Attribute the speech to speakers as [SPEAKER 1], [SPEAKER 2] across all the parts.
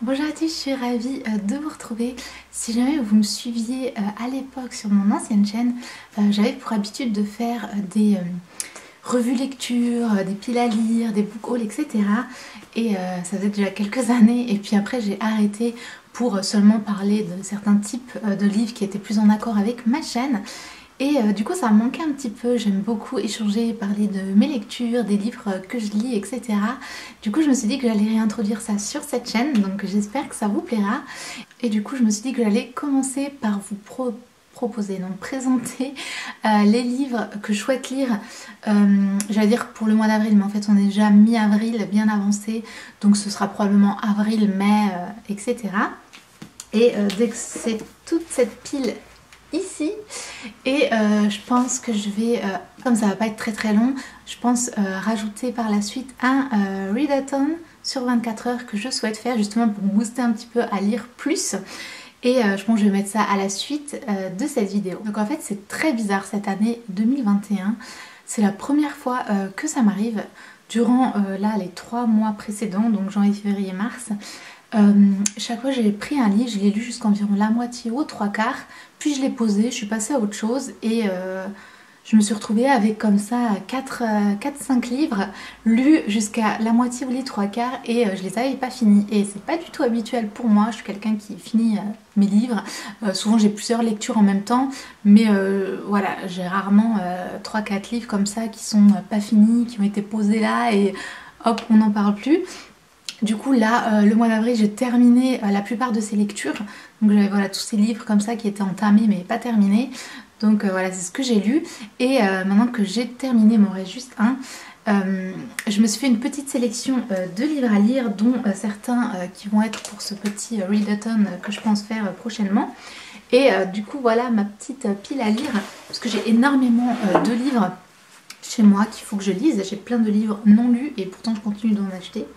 [SPEAKER 1] Bonjour à tous, je suis ravie de vous retrouver. Si jamais vous me suiviez à l'époque sur mon ancienne chaîne, j'avais pour habitude de faire des revues lecture, des piles à lire, des book hauls, etc. Et ça faisait déjà quelques années et puis après j'ai arrêté pour seulement parler de certains types de livres qui étaient plus en accord avec ma chaîne. Et du coup ça me manquait un petit peu, j'aime beaucoup échanger, parler de mes lectures, des livres que je lis, etc. Du coup je me suis dit que j'allais réintroduire ça sur cette chaîne, donc j'espère que ça vous plaira. Et du coup je me suis dit que j'allais commencer par vous proposer, donc présenter les livres que je souhaite lire, j'allais dire pour le mois d'avril, mais en fait on est déjà mi-avril, bien avancé, donc ce sera probablement avril, mai, etc. Et dès que c'est toute cette pile ici et je pense que je vais, comme ça va pas être très long, je pense rajouter par la suite un readathon sur 24 heures que je souhaite faire justement pour booster un petit peu à lire plus. Et je pense que je vais mettre ça à la suite de cette vidéo. Donc en fait c'est très bizarre cette année 2021. C'est la première fois que ça m'arrive durant là les 3 mois précédents, donc janvier, février, mars. Chaque fois j'ai pris un livre, je l'ai lu jusqu'à environ la moitié ou 3/4, puis je l'ai posé, je suis passée à autre chose et je me suis retrouvée avec comme ça 4-5 livres lus jusqu'à la moitié ou les 3/4 et je les avais pas finis. Et c'est pas du tout habituel pour moi, je suis quelqu'un qui finit mes livres. Souvent j'ai plusieurs lectures en même temps, mais voilà, j'ai rarement 3-4 livres comme ça qui sont pas finis, qui ont été posés là et hop, on n'en parle plus. Du coup là, le mois d'avril, j'ai terminé la plupart de ces lectures. Donc j'avais voilà, tous ces livres comme ça qui étaient entamés mais pas terminés. Donc voilà, c'est ce que j'ai lu. Et maintenant que j'ai terminé, il m'en reste juste un. Je me suis fait une petite sélection de livres à lire, dont certains qui vont être pour ce petit readathon que je pense faire prochainement. Et du coup voilà ma petite pile à lire, parce que j'ai énormément de livres chez moi qu'il faut que je lise. J'ai plein de livres non lus et pourtant je continue d'en acheter.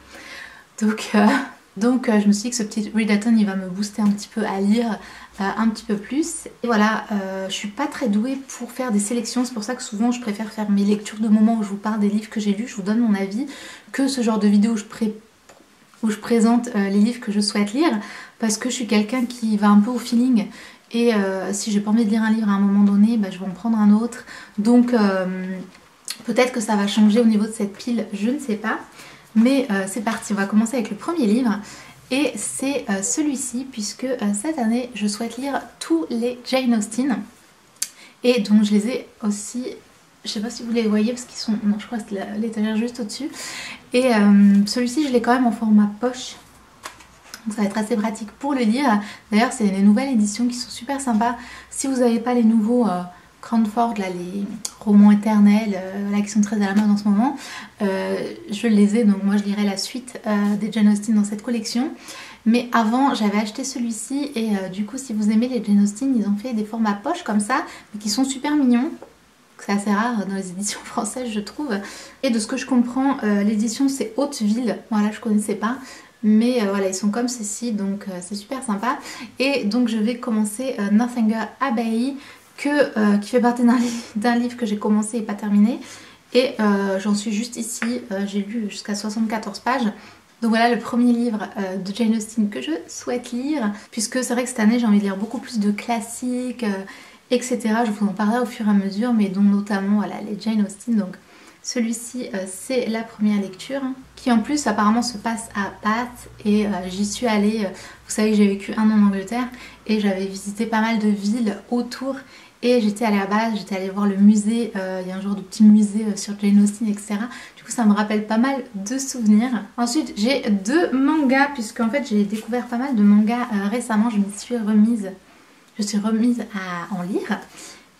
[SPEAKER 1] Donc je me suis dit que ce petit readathon il va me booster un petit peu à lire un petit peu plus. Et voilà, je suis pas très douée pour faire des sélections, c'est pour ça que souvent je préfère faire mes lectures de moment où je vous parle des livres que j'ai lus, je vous donne mon avis, que ce genre de vidéo où je présente les livres que je souhaite lire, parce que je suis quelqu'un qui va un peu au feeling. Et si j'ai pas envie de lire un livre à un moment donné, bah, je vais en prendre un autre. Donc peut-être que ça va changer au niveau de cette pile, je ne sais pas. Mais c'est parti, on va commencer avec le premier livre et c'est celui-ci, puisque cette année je souhaite lire tous les Jane Austen et donc je les ai aussi, je sais pas si vous les voyez parce qu'ils sont, non je crois que c'est l'étagère juste au-dessus, et celui-ci je l'ai quand même en format poche, donc ça va être assez pratique pour le lire. D'ailleurs c'est les nouvelles éditions qui sont super sympas. Si vous n'avez pas les nouveaux Cranford, là, les romans éternels là, qui sont très à la mode en ce moment, je les ai, donc moi je lirai la suite des Jane Austen dans cette collection. Mais avant j'avais acheté celui-ci et du coup si vous aimez les Jane Austen, ils ont fait des formats poche comme ça, mais qui sont super mignons. C'est assez rare dans les éditions françaises je trouve. Et de ce que je comprends, l'édition c'est Hauteville, voilà je connaissais pas. Mais voilà, ils sont comme ceci, donc c'est super sympa. Et donc je vais commencer Northanger Abbey, qui fait partie d'un livre que j'ai commencé et pas terminé. Et j'en suis juste ici, j'ai lu jusqu'à 74 pages. Donc voilà le premier livre de Jane Austen que je souhaite lire, puisque c'est vrai que cette année j'ai envie de lire beaucoup plus de classiques, etc. Je vous en parlerai au fur et à mesure, mais dont notamment voilà, les Jane Austen. Donc celui-ci c'est la première lecture, qui en plus apparemment se passe à Bath et j'y suis allée, vous savez que j'ai vécu 1 an en Angleterre et j'avais visité pas mal de villes autour. Et j'étais allée à Bath, j'étais allée voir le musée, il y a un genre de petit musée sur Jane Austen, etc. Du coup ça me rappelle pas mal de souvenirs. Ensuite j'ai 2 mangas, puisque en fait j'ai découvert pas mal de mangas récemment, je me suis remise à en lire.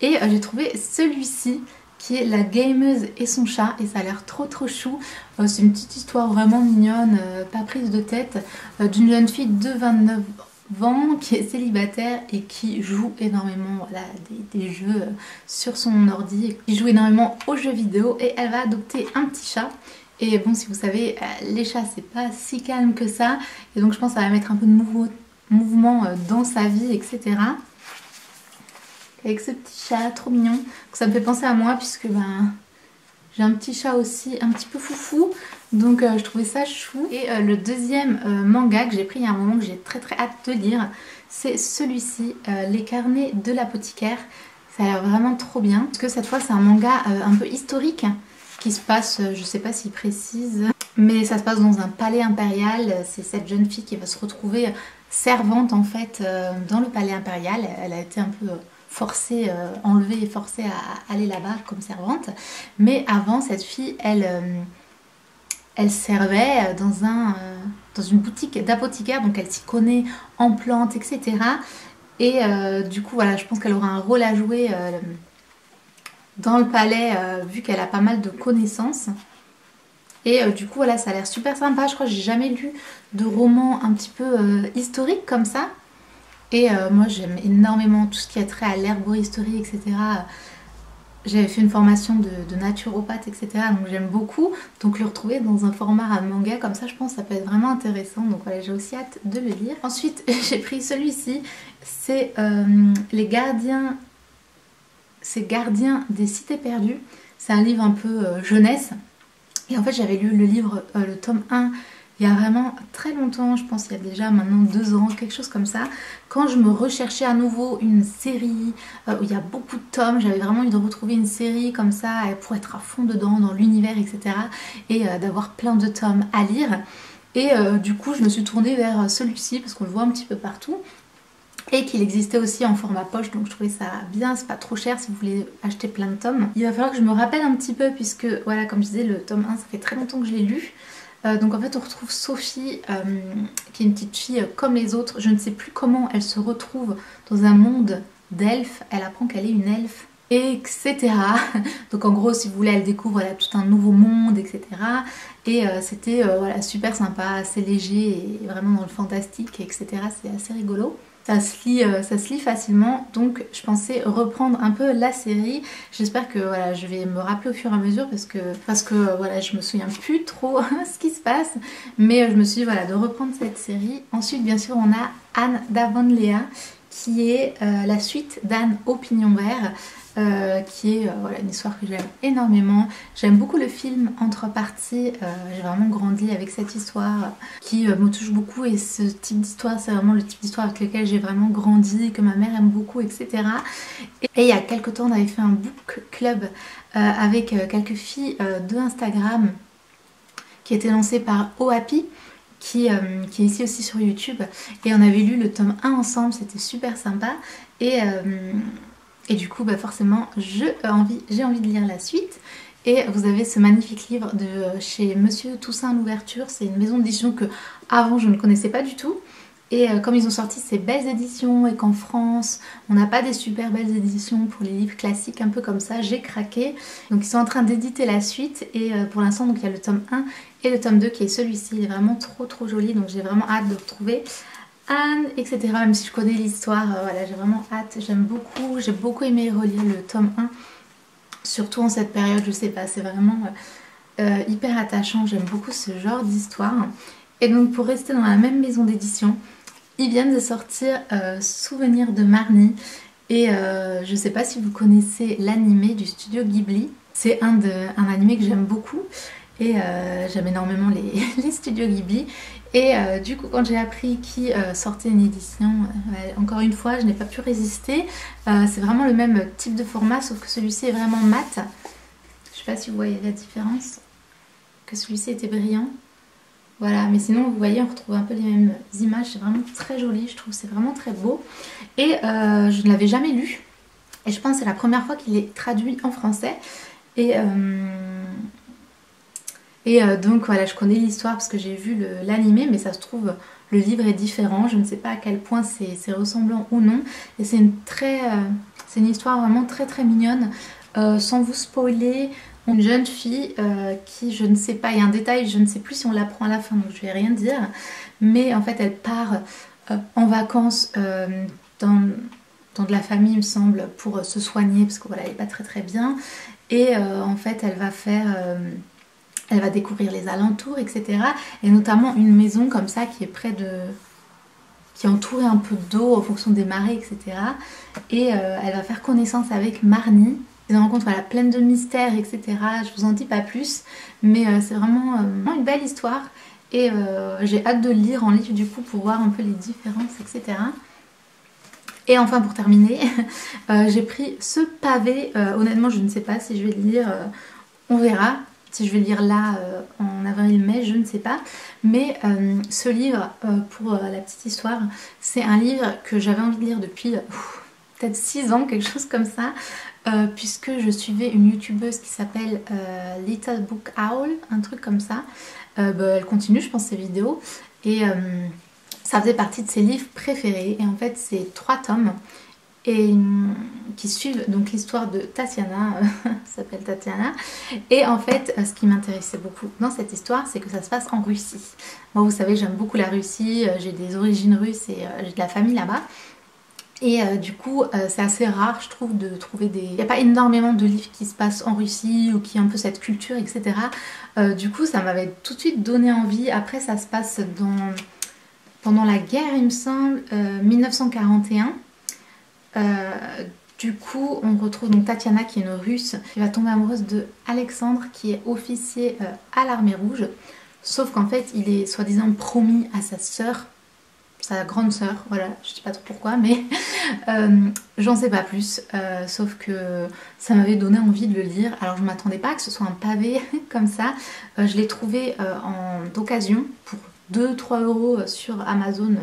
[SPEAKER 1] Et j'ai trouvé celui-ci, qui est La gameuse et son chat, et ça a l'air trop chou. C'est une petite histoire vraiment mignonne, pas prise de tête, d'une jeune fille de 29 ans qui est célibataire et qui joue énormément voilà, des jeux sur son ordi, et qui joue énormément aux jeux vidéo, et elle va adopter un petit chat. Et bon, si vous savez, les chats c'est pas si calme que ça, et donc je pense que ça va mettre un peu de mouvement dans sa vie, etc. Avec ce petit chat trop mignon, ça me fait penser à moi, puisque ben J'ai un petit chat aussi, un petit peu foufou, donc je trouvais ça chou. Et le deuxième manga que j'ai pris il y a un moment que j'ai très hâte de lire, c'est celui-ci, Les carnets de l'apothicaire. Ça a l'air vraiment trop bien, parce que cette fois c'est un manga un peu historique qui se passe, je sais pas s'il précise, mais ça se passe dans un palais impérial. C'est cette jeune fille qui va se retrouver servante en fait dans le palais impérial. Elle a été un peu forcée, enlevée et forcée à aller là-bas comme servante. Mais avant, cette fille, elle servait dans une boutique d'apothicaire, donc elle s'y connaît en plantes, etc. Et du coup, voilà, je pense qu'elle aura un rôle à jouer dans le palais, vu qu'elle a pas mal de connaissances. Et du coup, voilà, ça a l'air super sympa. Je crois que j'ai jamais lu de roman un petit peu historique comme ça. Et moi, j'aime énormément tout ce qui a trait à l'herboristerie, etc. J'avais fait une formation de naturopathe, etc. Donc j'aime beaucoup. Donc le retrouver dans un format à manga comme ça, je pense que ça peut être vraiment intéressant. Donc voilà, j'ai aussi hâte de le lire. Ensuite, j'ai pris celui-ci. C'est Les gardiens... C'est Gardiens des cités perdues. C'est un livre un peu jeunesse. Et en fait, j'avais lu le livre, le tome 1, il y a vraiment très longtemps, je pense il y a déjà maintenant 2 ans, quelque chose comme ça. Quand je me recherchais à nouveau une série où il y a beaucoup de tomes, j'avais vraiment envie de retrouver une série comme ça pour être à fond dedans, dans l'univers, etc. Et d'avoir plein de tomes à lire. Et du coup, je me suis tournée vers celui-ci parce qu'on le voit un petit peu partout. Et qu'il existait aussi en format poche, donc je trouvais ça bien, c'est pas trop cher si vous voulez acheter plein de tomes. Il va falloir que je me rappelle un petit peu puisque, voilà, comme je disais, le tome 1, ça fait très longtemps que je l'ai lu. Donc en fait on retrouve Sophie, qui est une petite fille comme les autres. Je ne sais plus comment elle se retrouve dans un monde d'elfes, elle apprend qu'elle est une elfe, etc. Donc en gros, si vous voulez, elle découvre voilà, tout un nouveau monde, etc. Et c'était voilà, super sympa, assez léger et vraiment dans le fantastique, etc. C'est assez rigolo. Ça se lit facilement, donc je pensais reprendre un peu la série. J'espère que voilà, je vais me rappeler au fur et à mesure parce que voilà, je me souviens plus trop ce qui se passe, mais je me suis dit voilà, de reprendre cette série. Ensuite, bien sûr, on a Anne d'Avonlea qui est la suite d'Anne au pignon vert. Qui est voilà, une histoire que j'aime énormément. J'aime beaucoup le film Entre parties, j'ai vraiment grandi avec cette histoire qui me touche beaucoup et ce type d'histoire, c'est vraiment le type d'histoire avec lequel j'ai vraiment grandi, que ma mère aime beaucoup, etc. Et il y a quelques temps, on avait fait un book club avec quelques filles de Instagram qui était lancé par OAPI. Qui est ici aussi sur YouTube, et on avait lu le tome 1 ensemble, c'était super sympa. Et du coup, bah forcément, j'ai envie de lire la suite. Et vous avez ce magnifique livre de chez Monsieur Toussaint l'Ouverture. C'est une maison d'édition que avant je ne connaissais pas du tout. Et comme ils ont sorti ces belles éditions et qu'en France, on n'a pas des super belles éditions pour les livres classiques un peu comme ça, j'ai craqué. Donc ils sont en train d'éditer la suite. Et pour l'instant, donc il y a le tome 1 et le tome 2 qui est celui-ci. Il est vraiment trop joli. Donc j'ai vraiment hâte de retrouver Anne, etc. Même si je connais l'histoire, voilà, j'ai vraiment hâte, j'aime beaucoup, j'ai beaucoup aimé relire le tome 1, surtout en cette période, je sais pas, c'est vraiment hyper attachant, j'aime beaucoup ce genre d'histoire. Et donc pour rester dans la même maison d'édition, ils viennent de sortir Souvenirs de Marnie, et je sais pas si vous connaissez l'animé du studio Ghibli, c'est un animé que j'aime beaucoup. Et j'aime énormément les studios Ghibli. Et du coup, quand j'ai appris qu'ils sortaient une édition, encore une fois, je n'ai pas pu résister. C'est vraiment le même type de format, sauf que celui-ci est vraiment mat. Je sais pas si vous voyez la différence, que celui-ci était brillant. Voilà, mais sinon, vous voyez, on retrouve un peu les mêmes images. C'est vraiment très joli, je trouve, c'est vraiment très beau. Et je ne l'avais jamais lu. Et je pense que c'est la première fois qu'il est traduit en français. Et donc voilà, je connais l'histoire parce que j'ai vu l'animé, mais ça se trouve le livre est différent, je ne sais pas à quel point c'est ressemblant ou non. Et c'est une histoire vraiment très mignonne, sans vous spoiler. Une jeune fille qui, je ne sais pas, il y a un détail, je ne sais plus si on l'apprend à la fin, donc je vais rien dire. Mais en fait elle part en vacances dans de la famille, il me semble, pour se soigner parce que voilà, elle n'est pas très bien. Et en fait elle va elle va découvrir les alentours, etc. Et notamment une maison comme ça qui est qui est entourée un peu d'eau en fonction des marées, etc. Et elle va faire connaissance avec Marnie. C'est une rencontre voilà, pleine de mystères, etc. Je vous en dis pas plus, mais c'est vraiment une belle histoire. Et j'ai hâte de le lire en livre du coup pour voir un peu les différences, etc. Et enfin pour terminer, j'ai pris ce pavé. Honnêtement je ne sais pas si je vais le lire, on verra. Si je vais le lire là en avril-mai, je ne sais pas. Mais ce livre, pour la petite histoire, c'est un livre que j'avais envie de lire depuis peut-être 6 ans, quelque chose comme ça. Puisque je suivais une youtubeuse qui s'appelle Little Book Owl, un truc comme ça. Elle continue je pense ses vidéos. Et ça faisait partie de ses livres préférés. Et en fait c'est 3 tomes. Et qui suivent donc l'histoire de Tatiana, s'appelle Tatiana. Et en fait, ce qui m'intéressait beaucoup dans cette histoire, c'est que ça se passe en Russie. Moi, vous savez, j'aime beaucoup la Russie, j'ai des origines russes et j'ai de la famille là-bas. Et du coup, c'est assez rare, je trouve, de trouver des... Il n'y a pas énormément de livres qui se passent en Russie ou qui ont un peu cette culture, etc. Du coup, ça m'avait tout de suite donné envie. Après, ça se passe pendant la guerre, il me semble, 1941. Du coup on retrouve donc Tatiana qui est une russe qui va tomber amoureuse de Alexandre qui est officier à l'armée rouge, sauf qu'en fait il est soi-disant promis à sa sœur, sa grande sœur, voilà, je sais pas trop pourquoi mais j'en sais pas plus, sauf que ça m'avait donné envie de le lire. Alors je m'attendais pas à que ce soit un pavé comme ça, je l'ai trouvé d'occasion pour 2-3 euros sur Amazon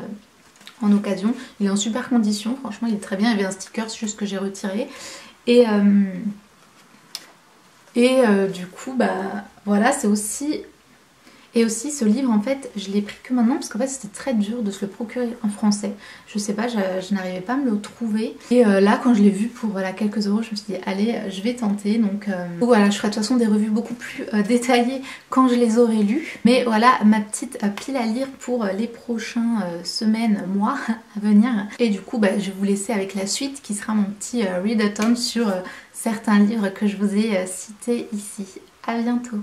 [SPEAKER 1] en occasion. Il est en super condition, franchement il est très bien, il y avait un sticker, c'est juste que j'ai retiré. Et du coup bah voilà, c'est aussi... Et aussi ce livre en fait je l'ai pris que maintenant parce qu'en fait c'était très dur de se le procurer en français. Je sais pas, je n'arrivais pas à me le trouver. Et là quand je l'ai vu pour voilà, quelques euros, je me suis dit allez je vais tenter. Donc voilà, je ferai de toute façon des revues beaucoup plus détaillées quand je les aurai lues. Mais voilà ma petite pile à lire pour les prochains semaines, mois à venir. Et du coup bah, je vais vous laisser avec la suite qui sera mon petit readathon sur certains livres que je vous ai cités ici. À bientôt.